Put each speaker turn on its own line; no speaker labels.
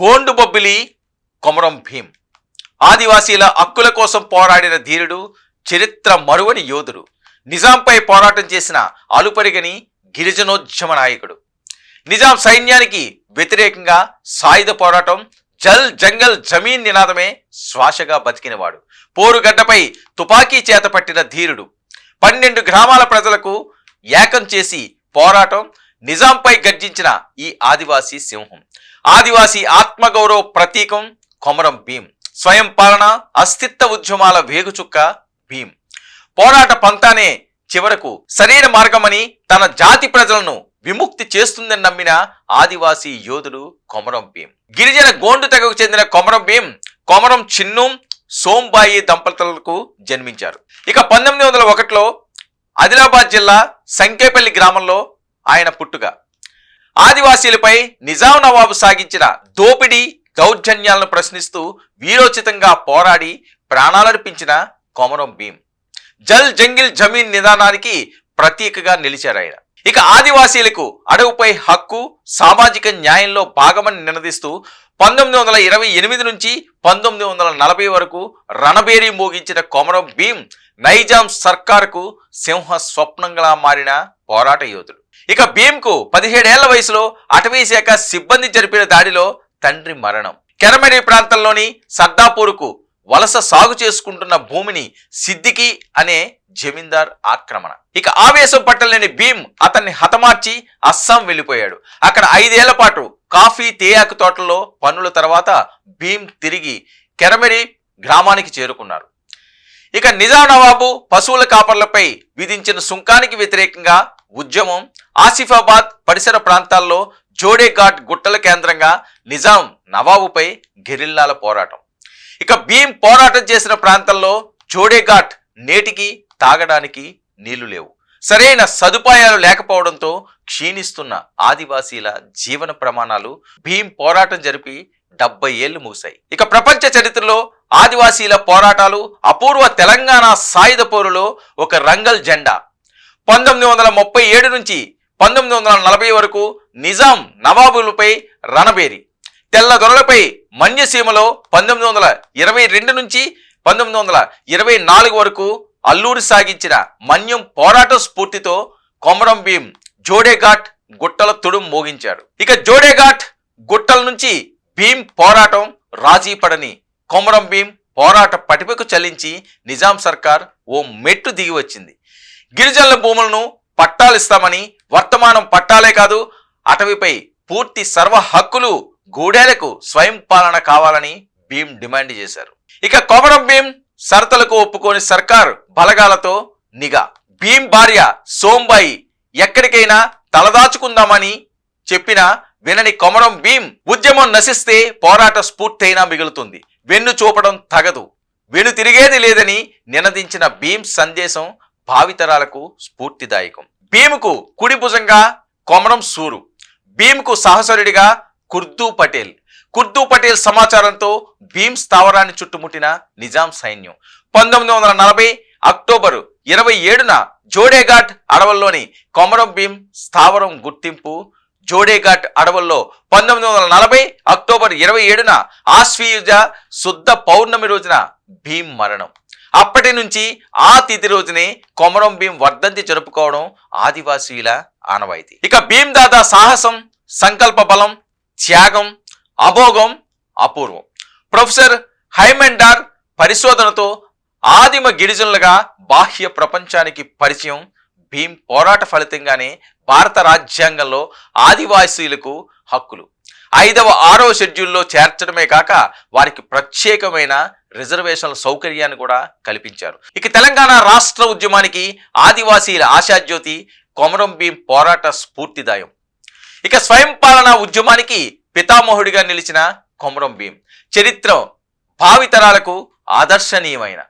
గోండు బొబ్బిలి కొమరం భీం ఆదివాసీల హక్కుల కోసం పోరాడిన ధీరుడు, చరిత్ర మరువని యోధుడు, నిజాంపై పోరాటం చేసిన అలుపరిగని గిరిజనోద్యమ నాయకుడు. నిజాం సైన్యానికి వ్యతిరేకంగా సాయుధ పోరాటం, జల్ జంగల్ జమీన్ నినాదమే శ్వాసగా బతికినవాడు. పోరుగడ్డపై తుపాకీ చేత పట్టిన ధీరుడు, 12 గ్రామాల ప్రజలకు ఏకం చేసి పోరాటం, నిజాంపై గర్జించిన ఈ ఆదివాసీ సింహం. ఆదివాసీ ఆత్మగౌరవ ప్రతీకం కొమరం భీం. స్వయం పాలన, అస్తిత్వ ఉద్యమాల వేగుచుక్క భీం. పోరాట పంతానే చివరకు సరైన మార్గమని, తన జాతి ప్రజలను విముక్తి చేస్తుందని నమ్మిన ఆదివాసీ యోధుడు కొమరం భీం. గిరిజన గోండు తెగకు చెందిన కొమరం భీం కొమరం చిన్ను, సోంబాయి దంపతులకు జన్మించారు. ఇక 1901లో ఆదిలాబాద్ జిల్లా సంకేపల్లి గ్రామంలో ఆయన పుట్టుక. ఆదివాసీలపై నిజాం నవాబు సాగించిన దోపిడీ దౌర్జన్యాలను ప్రశ్నిస్తూ వీరోచితంగా పోరాడి ప్రాణాలర్పించిన కొమరం భీం జల్ జంగిల్ జమీన్ నిదానానికి ప్రతీకగా నిలిచారు ఆయన. ఇక ఆదివాసీలకు అడవుపై హక్కు, సామాజిక న్యాయంలో భాగమని నినదిస్తూ 1928 నుంచి 1940 వరకు రణబేరీ మోగించిన కొమరం భీం నైజాం సర్కారుకు సింహ స్వప్నంగా మారిన పోరాట యోధుడు. ఇక భీంకు 17 ఏళ్ల వయసులో అటవీ శాఖ సిబ్బంది జరిపిన దాడిలో తండ్రి మరణం. కెరమెరి ప్రాంతంలోని సర్దాపూర్కు వలస సాగు చేసుకుంటున్న భూమిని సిద్దికి అనే జమీందార్ ఆక్రమణ. ఇక ఆవేశం పట్టలేని భీం అతన్ని హతమార్చి అస్సాం వెళ్ళిపోయాడు. అక్కడ 5 ఏళ్ల పాటు కాఫీ, తేయాకు తోటల్లో పనుల తర్వాత భీం తిరిగి కెరమెరి గ్రామానికి చేరుకున్నారు. ఇక నిజాం నవాబు పశువుల కాపర్లపై విధించిన సుంకానికి వ్యతిరేకంగా ఉద్యమం, ఆసిఫాబాద్ పరిసర ప్రాంతాల్లో జోడేఘాట్ గుట్టల కేంద్రంగా నిజాం నవాబుపై గెరిల్లాల పోరాటం. ఇక భీం పోరాటం చేసిన ప్రాంతంలో జోడేఘాట్ నేటికి తాగడానికి నీళ్లు లేవు. సరైన సదుపాయాలు లేకపోవడంతో క్షీణిస్తున్న ఆదివాసీల జీవన ప్రమాణాలు భీం పోరాటం జరిపి 70 ఏళ్లు ముగిశాయి. ఇక ప్రపంచ చరిత్రలో ఆదివాసీల పోరాటాలు అపూర్వ తెలంగాణ సాయుధ పోరులో ఒక రంగల్ జెండా. 1937 నుంచి 1940 వరకు నిజాం నవాబులపై రణబేరి, తెల్లదొరలపై మన్యసీమలో 1922 నుంచి 1924 వరకు అల్లూరి సాగించిన మన్యం పోరాట స్ఫూర్తితో కొమరం భీం జోడేఘాట్ గుట్టల తుడుం మోగించాడు. ఇక జోడేఘాట్ గుట్టల నుంచి భీం పోరాటం రాజీ పడని కొమరం భీం పోరాట పటిమకు చలించి నిజాం సర్కార్ ఓ మెట్టు దిగి వచ్చింది. గిరిజనుల భూములను పట్టాలిస్తామని, వర్తమానం పట్టాలే కాదు అటవీపై పూర్తి సర్వ హక్కులు, గూడేలకు స్వయం పాలన కావాలని భీం డిమాండ్ చేశారు. ఇక కొమరం భీం షరతులకు ఒప్పుకోని సర్కార్ బలగాలతో నిఘా. భీం భార్య సోంబాయి ఎక్కడికైనా తలదాచుకుందామని చెప్పినా వినని కొమరం భీం ఉద్యమం నశిస్తే పోరాట స్ఫూర్తైనా మిగులుతుంది, వెన్ను చూపడం తగదు, వెను తిరిగేది లేదని నినదించిన భీం సందేశం భావితరాలకు స్ఫూర్తిదాయకం. భీముకు కుడి భుజంగా కొమరం సూరు, భీముకు సహచరుడిగా కుర్దూ పటేల్ సమాచారంతో భీం స్థావరాన్ని చుట్టుముట్టిన నిజాం సైన్యం 1940 అక్టోబర్ 27న జోడేఘాట్ అడవుల్లోని కొమరం భీం స్థావరం గుర్తింపు. జోడేఘాట్ అడవుల్లో 1940 అక్టోబర్ 27న ఆశ్వీయుజ శుద్ధ పౌర్ణమి రోజున భీం మరణం. అప్పటి నుంచి ఆ తిథి రోజునే కొమరం భీం వర్ధంతి జరుపుకోవడం ఆదివాసీల ఆనవాయితీ. ఇక భీం దాదా సాహసం, సంకల్ప బలం, త్యాగం అమోఘం, అపూర్వం. ప్రొఫెసర్ హైమెండార్ పరిశోధనతో ఆదిమ గిరిజనులుగా బాహ్య ప్రపంచానికి పరిచయం భీం పోరాట ఫలితంగానే భారత రాజ్యాంగంలో ఆదివాసీలకు హక్కులు 5వ 6వ షెడ్యూల్లో చేర్చడమే కాక వారికి ప్రత్యేకమైన రిజర్వేషన్ల సౌకర్యాన్ని కూడా కల్పించారు. ఇక తెలంగాణ రాష్ట్ర ఉద్యమానికి ఆదివాసీల ఆశాజ్యోతి కొమరం భీం పోరాట స్ఫూర్తిదాయం. ఇక స్వయం పాలనా ఉద్యమానికి పితామహుడిగా నిలిచిన కొమరం భీం చరిత్ర భావితరాలకు ఆదర్శనీయమైన